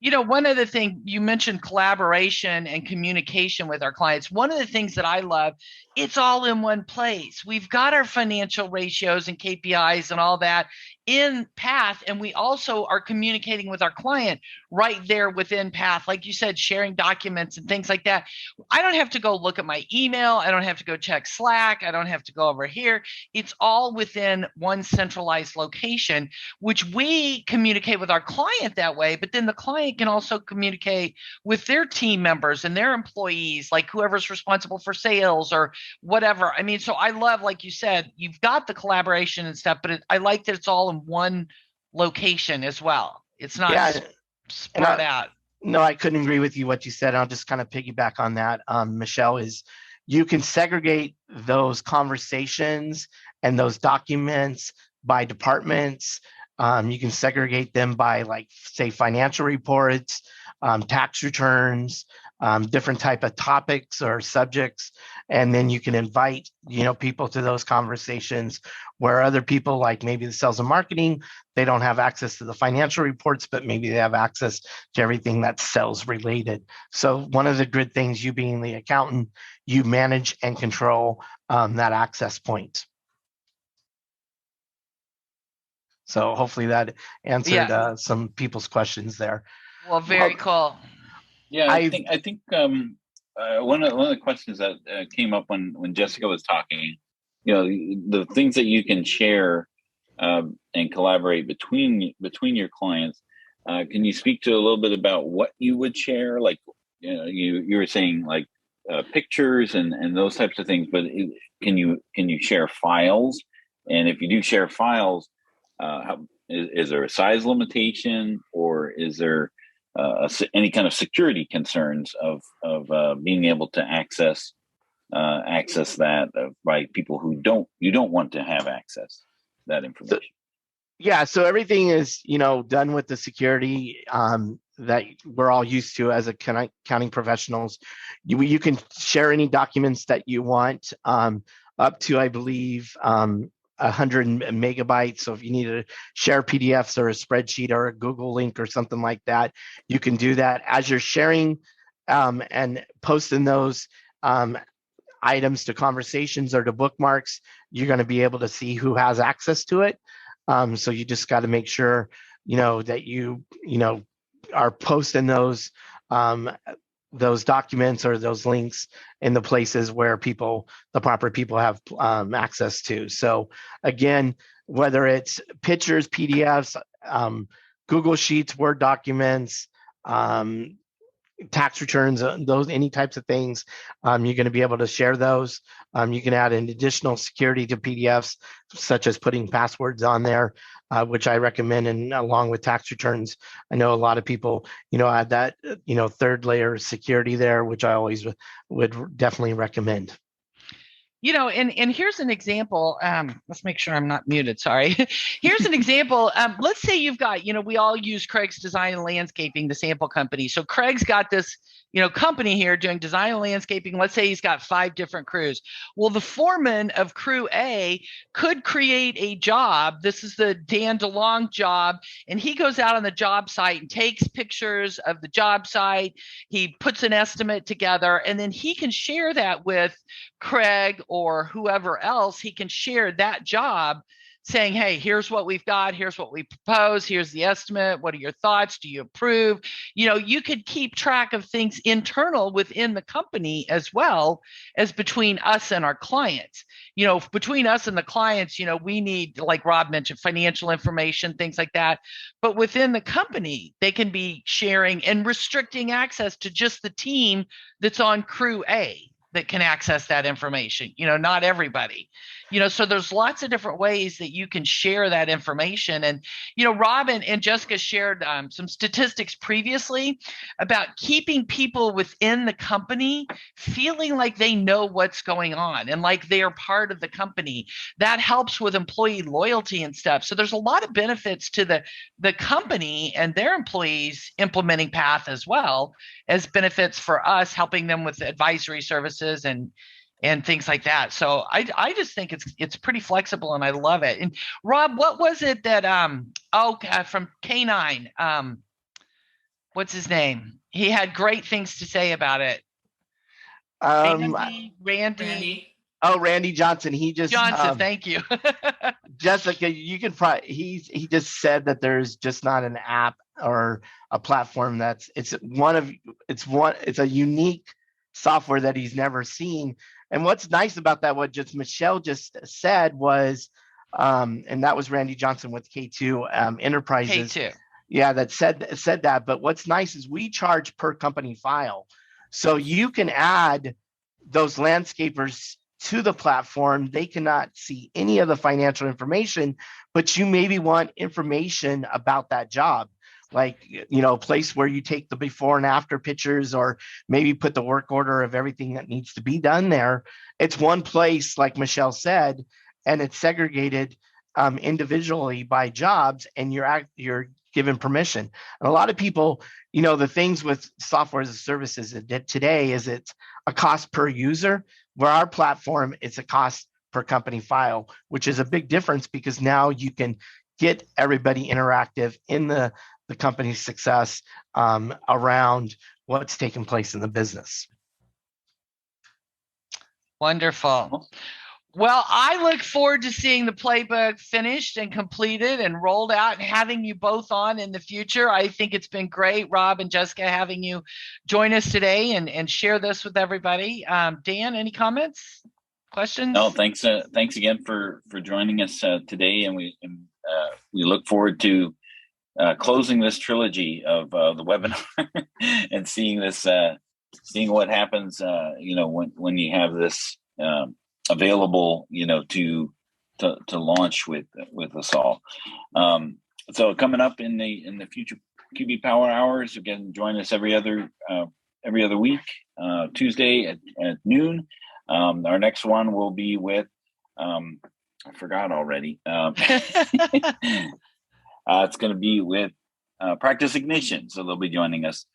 One of the things you mentioned, collaboration and communication with our clients. One of the things that I love, it's all in one place. We've got our financial ratios and KPIs and all that in Path, and we also are communicating with our client right there within Path. Like you said, sharing documents and things like that. I don't have to go look at my email. I don't have to go check Slack. I don't have to go over here. It's all within one centralized location, which we communicate with our client that way, but then the client can also communicate with their team members and their employees, like whoever's responsible for sales or whatever. I mean, so I love, like you said, you've got the collaboration and stuff, but I like that it's all in one location as well. It's not spread out. No, I couldn't agree with you what you said. I'll just kind of piggyback on that, Michelle, is you can segregate those conversations and those documents by departments. You can segregate them by, like, say, financial reports, tax returns, different type of topics or subjects. And then you can invite, people to those conversations where other people, like maybe the sales and marketing, they don't have access to the financial reports, but maybe they have access to everything that's sales related. So one of the good things, you being the accountant, you manage and control that access point. So hopefully that answered some people's questions there. Well, very cool. Yeah, I think one of the questions that came up when Jessica was talking, the things that you can share and collaborate between your clients. Can you speak to a little bit about what you would share? Like, you were saying, like, pictures and those types of things, but can you share files? And if you do share files, is there a size limitation, or is there any kind of security concerns of being able to access that by people who you don't want to have access to that information. So everything is, done with the security that we're all used to as accounting professionals. You can share any documents that you want, up to, I believe, 100 megabytes. So if you need to share PDFs or a spreadsheet or a Google link or something like that, you can do that. As you're sharing and posting those items to conversations or to bookmarks, you're going to be able to see who has access to it. So you just got to make sure, that you are posting those documents or those links in the places where the proper people have access to. So again, whether it's pictures, PDFs, Google Sheets, Word documents, tax returns, any types of things, you're going to be able to share those. You can add an additional security to PDFs, such as putting passwords on there, which I recommend. And along with tax returns, I know a lot of people, add that, third layer security there, which I always would definitely recommend. And here's an example. Let's make sure I'm not muted. Sorry. Here's an example. Let's say you've got, we all use Craig's Design and Landscaping, the sample company. So Craig's got this, company here doing design and landscaping. Let's say he's got 5 different crews. Well, the foreman of crew A could create a job. This is the Dan DeLong job. And he goes out on the job site and takes pictures of the job site. He puts an estimate together, and then he can share that with Craig or whoever else. He can share that job saying, hey, here's what we've got. Here's what we propose. Here's the estimate. What are your thoughts? Do you approve? You could keep track of things internal within the company as well as between us and our clients. Between us and the clients, we need, like Rob mentioned, financial information, things like that. But within the company, they can be sharing and restricting access to just the team that's on crew A that can access that information, not everybody, so there's lots of different ways that you can share that information. And, Rob and Jessica shared some statistics previously about keeping people within the company feeling like they know what's going on and like they are part of the company. That helps with employee loyalty and stuff. So there's a lot of benefits to the company and their employees implementing PATH, as well as benefits for us, helping them with advisory services and things like that. So I just think it's pretty flexible, and I love it. And Rob, what was it that from K9, what's his name? He had great things to say about it. Randy. Oh, Randy Johnson. Thank you. Jessica, you can probably, he just said that there's just not an app or a platform it's a unique software that he's never seen. And what's nice about that, what Michelle just said was, and that was Randy Johnson with K2 Enterprises. K2. Yeah, that said that. But what's nice is we charge per company file. So you can add those landscapers to the platform. They cannot see any of the financial information, but you maybe want information about that job. Like, a place where you take the before and after pictures, or maybe put the work order of everything that needs to be done there. It's one place, like Michelle said, and it's segregated individually by jobs, and you're given permission. And a lot of people, the things with software as a service today is it's a cost per user, where our platform, it's a cost per company file, which is a big difference, because now you can get everybody interactive in the company's success around what's taking place in the business. Wonderful. Well, I look forward to seeing the playbook finished and completed and rolled out, and having you both on in the future. I think it's been great, Rob and Jessica, having you join us today and share this with everybody. Dan, any comments, questions? No, thanks again for joining us today, and we look forward to closing this trilogy of the webinar and seeing what happens, when you have this available, to launch with us all. So coming up in the future QB Power Hours. Again, join us every other week, Tuesday at noon. Our next one will be with, I forgot already. It's going to be with Practice Ignition. So they'll be joining us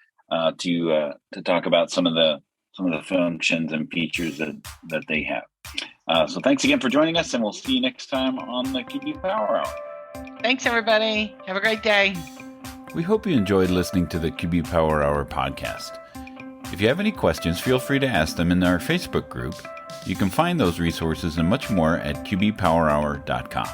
to talk about some of the functions and features that they have. So thanks again for joining us, and we'll see you next time on the QB Power Hour. Thanks, everybody. Have a great day. We hope you enjoyed listening to the QB Power Hour podcast. If you have any questions, feel free to ask them in our Facebook group. You can find those resources and much more at qbpowerhour.com.